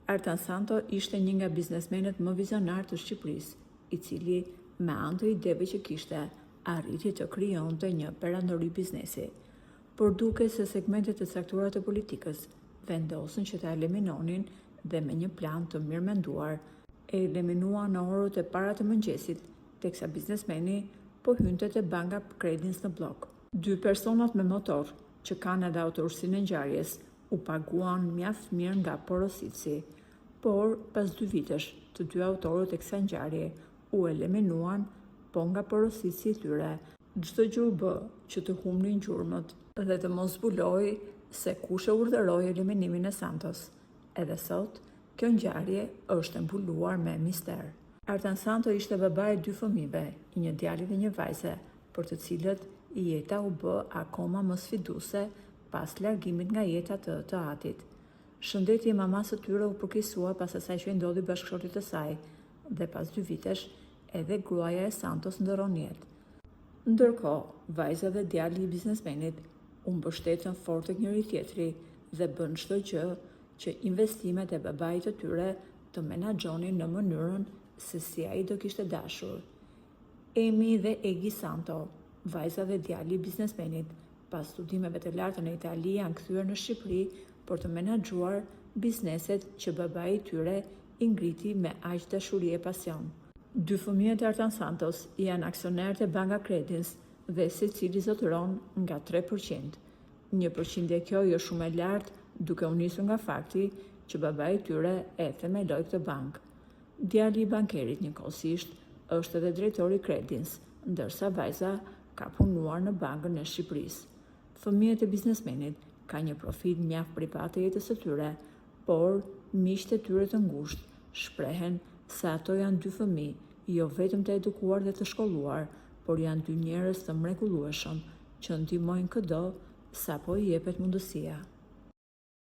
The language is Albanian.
Ertan Santo ishte një nga biznesmenët më vizionar të Shqipërisë, i cili me anë të ideve që kishte, arriti të krijonte një perandori biznesi. Por duke se segmentet e caktuara të politikës vendosën që ta eliminonin dhe me një plan të mirë menduar, e eliminua në orët e para të mëngjesit, teksa biznesmeni po hynte te banka Credins në blok. Dy personat me motor, që kanë edhe autorsinë e ngjarjes, u paguan mjaft mirë nga porositësi, por pas 2 vitesh, të dy autorët e kësaj ngjarje u eliminuan, po nga porositësi i tyre, çdo gjë u bë që të humnin gjurmët dhe të mos zbuloi se kush e urdhëroi eliminimin e Santos. Edhe sot, kjo ngjarje është e mbuluar me mister. Ertan Santo ishte babai i 2 fëmijëve, një djalë dhe një vajze, për të cilët jeta u bë akoma më sfiduese pas largimit nga jeta të atit. Shëndeti i mamas së tyre u përkeqësua pas asaj që i ndodhi bashkëshortit të saj, dhe pas 2 vitesh edhe gruaja e Santos ndërron jetë. Ndërkohë, vajza dhe djali i biznesmenit u mbështetën fort tek njëri tjetri dhe bën çdo gjë që investimet e babait të tyre të menaxhonin në mënyrën se si ai do kishte dashur. Emi dhe Egi Santo, vajza dhe djali i biznesmenit, pas studimeve të larta në Itali janë kthyer në Shqipëri për të menaxhuar bizneset që babai i tyre i ngriti me aq dashuri e pasion. 2 fëmijët e Ertan Santos janë aksionerët e Banka Credins dhe secili zotëron nga 3%. 1% kjo jo shumë e lartë, duke u nisur nga fakti që babai i tyre e themeloi këtë bankë. Djali i bankerit njëkohësisht është edhe drejtori i Credins, ndërsa vajza ka punuar në Bankën e Shqipërisë. Fëmijët e biznesmenit kanë një profil mjaft privat të jetës së tyre, por miqtë e tyre të ngushtë shprehen se ato janë 2 fëmijë, jo vetëm të edukuar dhe të shkolluar, por janë 2 njerëz të mrekullueshëm që ndihmojnë kudo sapo i jepet mundësia.